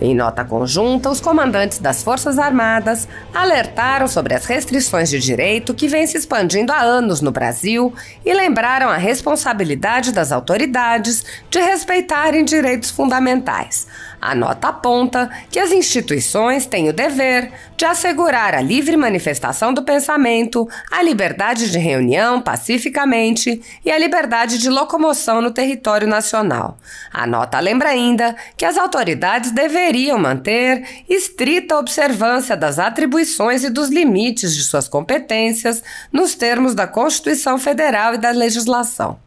Em nota conjunta, os comandantes das Forças Armadas alertaram sobre as restrições de direito que vêm se expandindo há anos no Brasil e lembraram a responsabilidade das autoridades de respeitarem direitos fundamentais. A nota aponta que as instituições têm o dever de assegurar a livre manifestação do pensamento, a liberdade de reunião pacificamente e a liberdade de locomoção no território nacional. A nota lembra ainda que as autoridades deveriam manter estrita observância das atribuições e dos limites de suas competências nos termos da Constituição Federal e da legislação.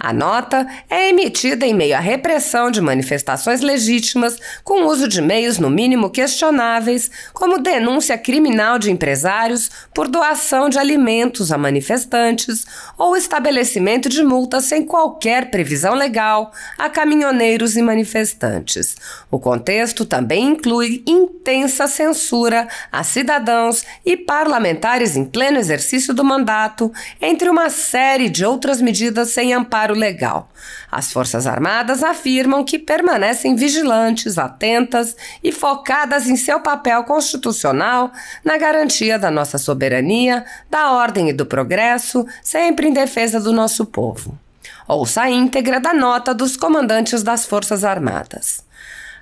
A nota é emitida em meio à repressão de manifestações legítimas com uso de meios no mínimo questionáveis, como denúncia criminal de empresários por doação de alimentos a manifestantes ou estabelecimento de multas sem qualquer previsão legal a caminhoneiros e manifestantes. O contexto também inclui intensa censura a cidadãos e parlamentares em pleno exercício do mandato, entre uma série de outras medidas sem amparo legal. As Forças Armadas afirmam que permanecem vigilantes, atentas e focadas em seu papel constitucional na garantia da nossa soberania, da ordem e do progresso, sempre em defesa do nosso povo. Ouça a íntegra da nota dos comandantes das Forças Armadas.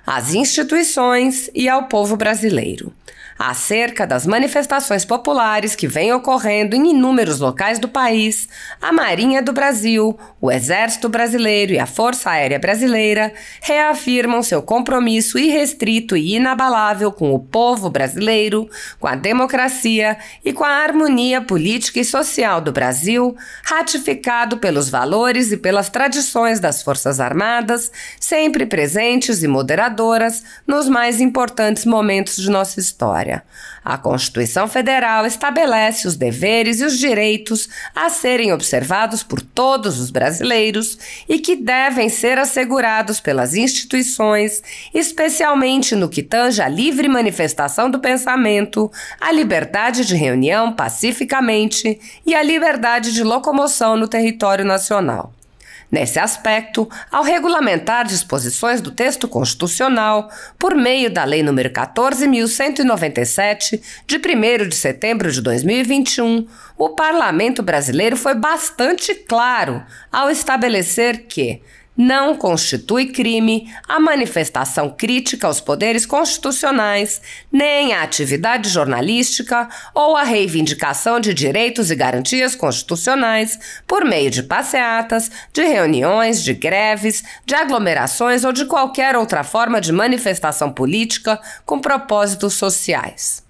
Às instituições e ao povo brasileiro. Acerca das manifestações populares que vêm ocorrendo em inúmeros locais do país, a Marinha do Brasil, o Exército Brasileiro e a Força Aérea Brasileira reafirmam seu compromisso irrestrito e inabalável com o povo brasileiro, com a democracia e com a harmonia política e social do Brasil, ratificado pelos valores e pelas tradições das Forças Armadas, sempre presentes e moderadoras nos mais importantes momentos de nossa história. A Constituição Federal estabelece os deveres e os direitos a serem observados por todos os brasileiros e que devem ser assegurados pelas instituições, especialmente no que tange à livre manifestação do pensamento, a liberdade de reunião pacificamente e a liberdade de locomoção no território nacional. Nesse aspecto, ao regulamentar disposições do texto constitucional, por meio da Lei nº 14.197, de 1º de setembro de 2021, o Parlamento brasileiro foi bastante claro ao estabelecer que não constitui crime a manifestação crítica aos poderes constitucionais, nem a atividade jornalística ou a reivindicação de direitos e garantias constitucionais por meio de passeatas, de reuniões, de greves, de aglomerações ou de qualquer outra forma de manifestação política com propósitos sociais.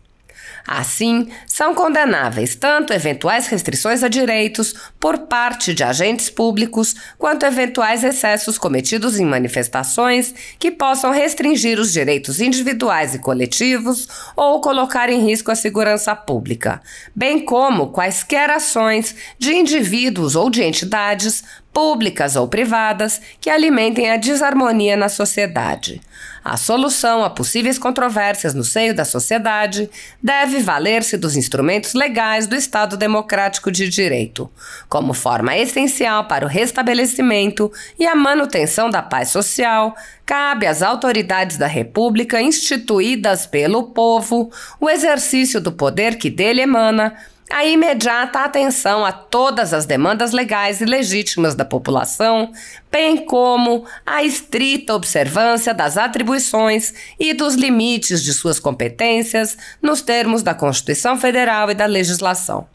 Assim, são condenáveis tanto eventuais restrições a direitos por parte de agentes públicos, quanto eventuais excessos cometidos em manifestações que possam restringir os direitos individuais e coletivos ou colocar em risco a segurança pública, bem como quaisquer ações de indivíduos ou de entidades públicas ou privadas que alimentem a desarmonia na sociedade. A solução a possíveis controvérsias no seio da sociedade deve valer-se dos instrumentos legais do Estado Democrático de Direito, como forma essencial para o restabelecimento e a manutenção da paz social. Cabe às autoridades da República instituídas pelo povo o exercício do poder que dele emana, a imediata atenção a todas as demandas legais e legítimas da população, bem como a estrita observância das atribuições e dos limites de suas competências nos termos da Constituição Federal e da legislação.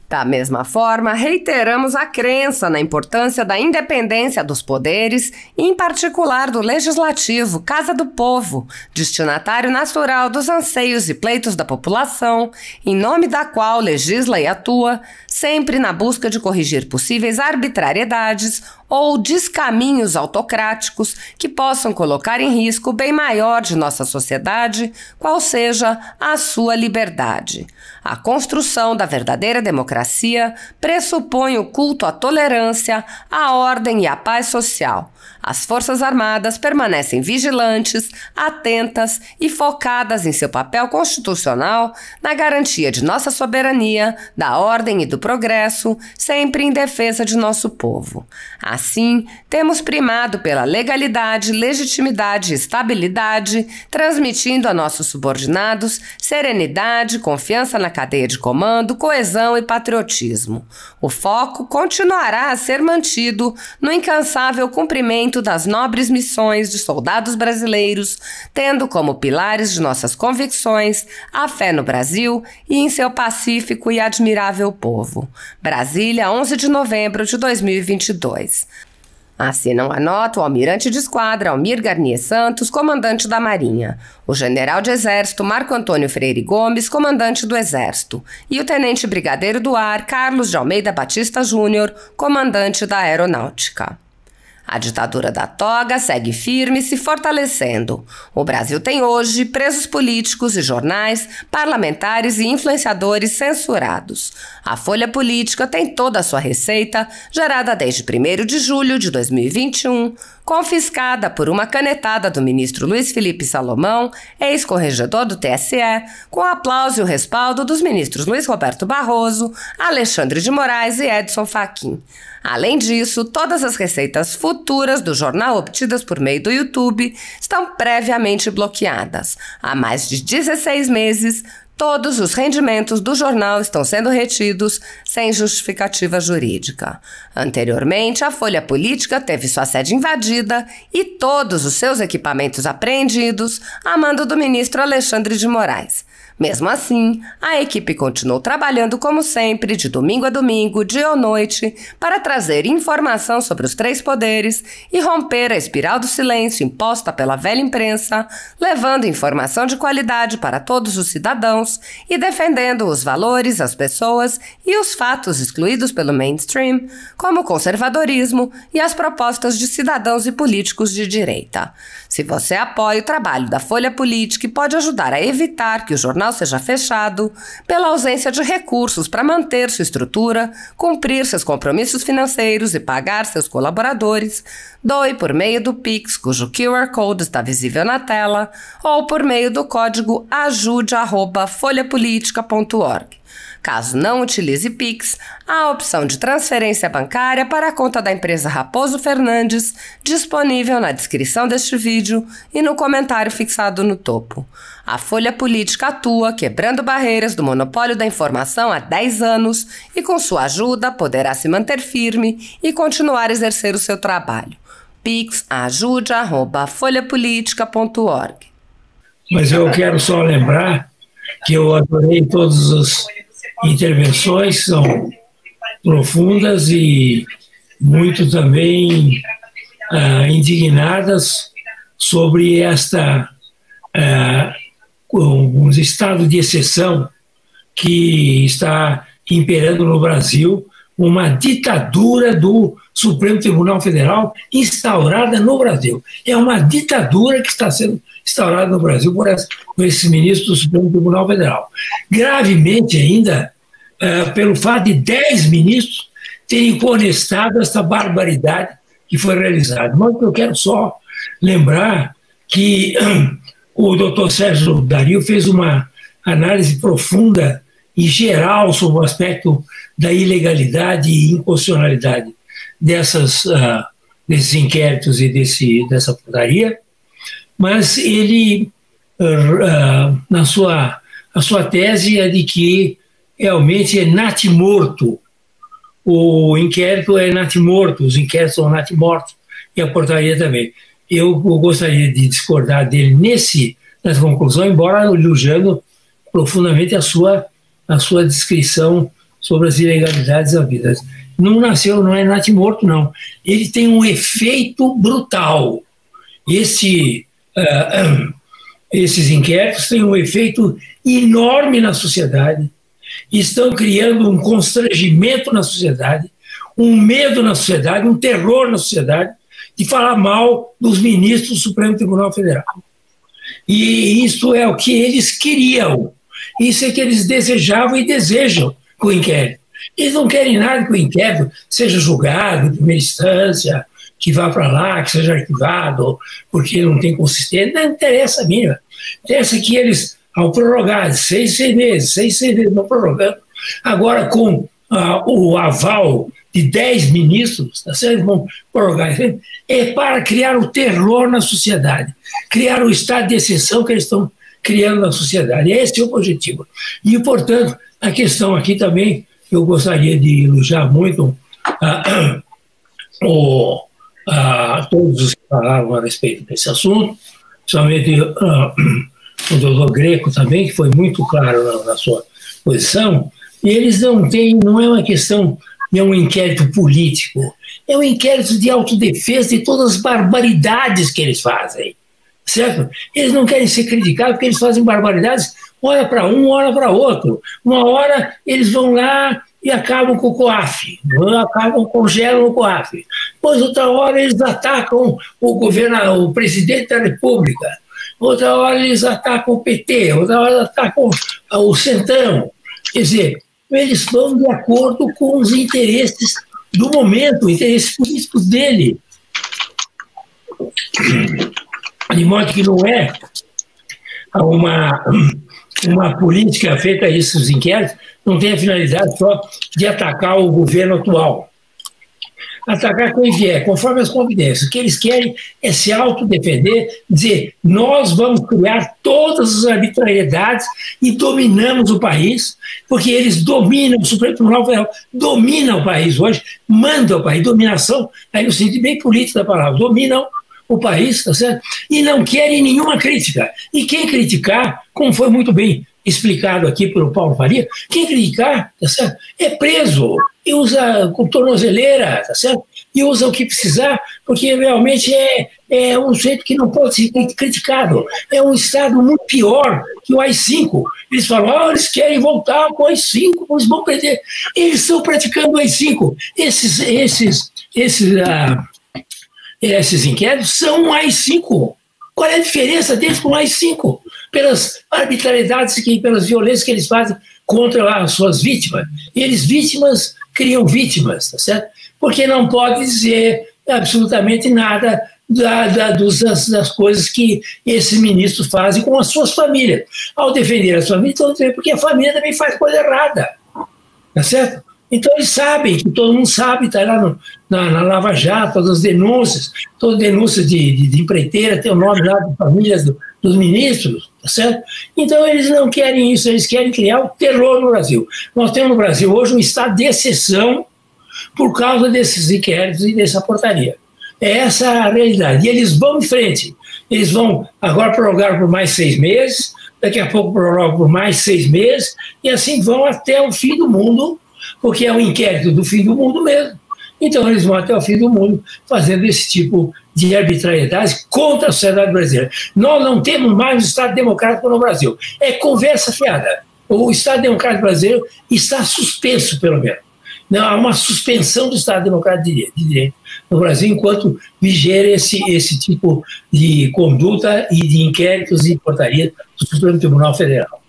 Da mesma forma, reiteramos a crença na importância da independência dos poderes, em particular do Legislativo, Casa do Povo, destinatário natural dos anseios e pleitos da população, em nome da qual legisla e atua, sempre na busca de corrigir possíveis arbitrariedades ou descaminhos autocráticos que possam colocar em risco o bem maior de nossa sociedade, qual seja a sua liberdade. A construção da verdadeira democracia pressupõe o culto à tolerância, à ordem e à paz social. As Forças Armadas permanecem vigilantes, atentas e focadas em seu papel constitucional na garantia de nossa soberania, da ordem e do progresso, sempre em defesa de nosso povo. Assim, temos primado pela legalidade, legitimidade e estabilidade, transmitindo a nossos subordinados serenidade, confiança na cadeia de comando, coesão e patriotismo. O foco continuará a ser mantido no incansável cumprimento das nobres missões de soldados brasileiros, tendo como pilares de nossas convicções a fé no Brasil e em seu pacífico e admirável povo. Brasília, 11 de novembro de 2022. Assinam a nota o almirante de esquadra Almir Garnier Santos, comandante da Marinha, o general de Exército Marco Antônio Freire Gomes, comandante do Exército, e o tenente brigadeiro do ar Carlos de Almeida Batista Júnior, comandante da Aeronáutica. A ditadura da toga segue firme e se fortalecendo. O Brasil tem hoje presos políticos e jornais, parlamentares e influenciadores censurados. A Folha Política tem toda a sua receita, gerada desde 1º de julho de 2021, confiscada por uma canetada do ministro Luiz Felipe Salomão, ex-corregedor do TSE, com aplauso e o respaldo dos ministros Luiz Roberto Barroso, Alexandre de Moraes e Edson Fachin. Além disso, todas as receitas futuras do jornal obtidas por meio do YouTube estão previamente bloqueadas. Há mais de 16 meses, todos os rendimentos do jornal estão sendo retidos sem justificativa jurídica. Anteriormente, a Folha Política teve sua sede invadida e todos os seus equipamentos apreendidos a mando do ministro Alexandre de Moraes. Mesmo assim, a equipe continuou trabalhando como sempre, de domingo a domingo, dia ou noite, para trazer informação sobre os três poderes e romper a espiral do silêncio imposta pela velha imprensa, levando informação de qualidade para todos os cidadãos e defendendo os valores, as pessoas e os fatos excluídos pelo mainstream, como o conservadorismo e as propostas de cidadãos e políticos de direita. Se você apoia o trabalho da Folha Política e pode ajudar a evitar que o jornal seja fechado, pela ausência de recursos para manter sua estrutura, cumprir seus compromissos financeiros e pagar seus colaboradores, doe por meio do Pix, cujo QR Code está visível na tela, ou por meio do código ajude@folhapolitica.org. Caso não utilize Pix, há a opção de transferência bancária para a conta da empresa Raposo Fernandes, disponível na descrição deste vídeo e no comentário fixado no topo. A Folha Política atua quebrando barreiras do monopólio da informação há 10 anos e, com sua ajuda, poderá se manter firme e continuar a exercer o seu trabalho. Pix ajude@folhapolitica.org. Mas eu quero só lembrar que eu adorei todas as intervenções, são profundas e muito também indignadas sobre um estado de exceção que está imperando no Brasil, uma ditadura do Supremo Tribunal Federal instaurada no Brasil. É uma ditadura que está sendo instaurada no Brasil por esses ministros do Supremo Tribunal Federal. Gravemente ainda, pelo fato de 10 ministros terem conestado essa barbaridade que foi realizada. Mas eu quero só lembrar que o doutor Sérgio Dario fez uma análise profunda e geral sobre o aspecto da ilegalidade e inconstitucionalidade desses inquéritos e dessa putaria, mas ele, a sua tese é de que realmente é natimorto, o inquérito é natimorto, os inquéritos são natimortos, e a portaria também. Eu gostaria de discordar dele nessa conclusão, embora elogiando profundamente a sua descrição sobre as ilegalidades havidas. Não é natimorto, não. Ele tem um efeito brutal. Esses inquéritos têm um efeito enorme na sociedade, estão criando um constrangimento na sociedade, um medo na sociedade, um terror na sociedade, de falar mal dos ministros do Supremo Tribunal Federal. E isso é o que eles queriam, isso é que eles desejavam e desejam com o inquérito. Eles não querem nada que o inquérito seja julgado em primeira instância, que vá para lá, que seja arquivado, porque não tem consistência, não interessa a mínima. Interessa que eles, ao prorrogar de 6 meses, não prorrogando, agora com o aval de 10 ministros, tá certo? Vão prorrogar, é para criar o terror na sociedade, criar o estado de exceção que eles estão criando na sociedade. Esse é o objetivo. E, portanto, a questão aqui também, eu gostaria de elogiar muito todos os que falaram a respeito desse assunto, principalmente o doutor Greco também, que foi muito claro na sua posição, e eles não é uma questão de um inquérito político, é um inquérito de autodefesa de todas as barbaridades que eles fazem, certo? Eles não querem ser criticados porque eles fazem barbaridades, hora para um, hora para outro. Uma hora eles vão lá e acabam com o COAF, congelam o COAF. Depois, outra hora, eles atacam o presidente da República. Outra hora, eles atacam o PT. Outra hora, atacam o Centrão. Quer dizer, eles vão de acordo com os interesses do momento, interesses políticos dele. De modo que não é uma política feita a esses inquéritos, não tem a finalidade só de atacar o governo atual. Atacar quem vier, conforme as convidências. O que eles querem é se autodefender, dizer, nós vamos criar todas as arbitrariedades e dominamos o país, porque eles dominam, o Supremo Tribunal Federal domina o país hoje, manda o país, dominação, aí no sentido bem político da palavra, dominam o país, tá certo? E não querem nenhuma crítica. E quem criticar, como foi muito bem explicado aqui pelo Paulo Faria, quem criticar, tá certo? É preso e usa com tornozeleira, tá certo? E usa o que precisar, porque realmente é um jeito que não pode ser criticado. É um Estado muito pior que o AI-5. Eles falam, eles querem voltar com o AI-5, eles vão perder. Eles estão praticando o AI-5. Esses inquéritos são um AI-5. Qual é a diferença deles com o AI-5? Pelas arbitrariedades, pelas violências que eles fazem contra as suas vítimas. E eles, vítimas, criam vítimas, tá certo? Porque não pode dizer absolutamente nada das coisas que esses ministros fazem com as suas famílias. Ao defender as famílias, estão defendendo porque a família também faz coisa errada, tá certo? Então eles sabem, que todo mundo sabe, está lá na Lava Jato, todas as denúncias, toda denúncia de empreiteira, tem o nome lá de famílias dos ministros, tá certo? Então eles não querem isso, eles querem criar o terror no Brasil. Nós temos no Brasil hoje um estado de exceção por causa desses inquéritos e dessa portaria. É essa a realidade. E eles vão em frente. Eles vão agora prorrogar por mais 6 meses, daqui a pouco prorrogam por mais 6 meses, e assim vão até o fim do mundo, porque é um inquérito do fim do mundo mesmo. Então eles vão até o fim do mundo fazendo esse tipo de arbitrariedade contra a sociedade brasileira. Nós não temos mais um Estado democrático no Brasil. É conversa fiada. O Estado democrático brasileiro está suspenso, pelo menos. Não, há uma suspensão do Estado democrático de direito no Brasil enquanto viger esse tipo de conduta e de inquéritos e portarias do Supremo Tribunal Federal.